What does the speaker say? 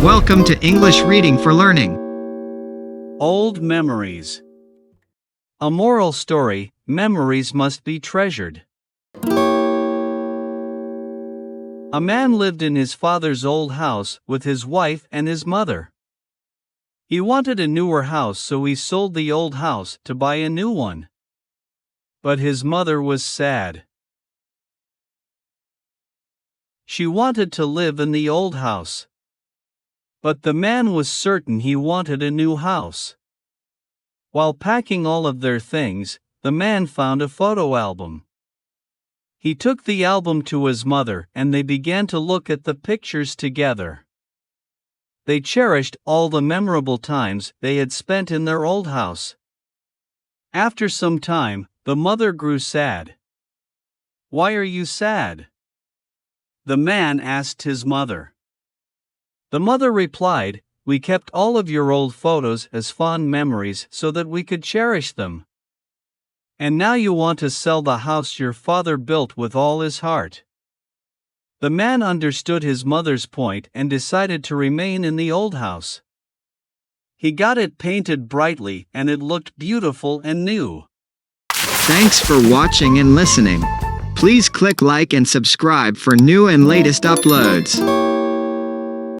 Welcome to English Reading for Learning. Old memories. A moral story: memories must be treasured. A man lived in his father's old house with his wife and his mother. He wanted a newer house, so he sold the old house to buy a new one. But his mother was sad. She wanted to live in the old house. But the man was certain he wanted a new house. While packing all of their things, the man found a photo album. He took the album to his mother and they began to look at the pictures together. They cherished all the memorable times they had spent in their old house. After some time, the mother grew sad. "Why are you sad?" the man asked his mother. The mother replied, "We kept all of your old photos as fond memories so that we could cherish them. And now you want to sell the house your father built with all his heart." The man understood his mother's point and decided to remain in the old house. He got it painted brightly and it looked beautiful and new. Thanks for watching and listening. Please click like and subscribe for new and latest uploads.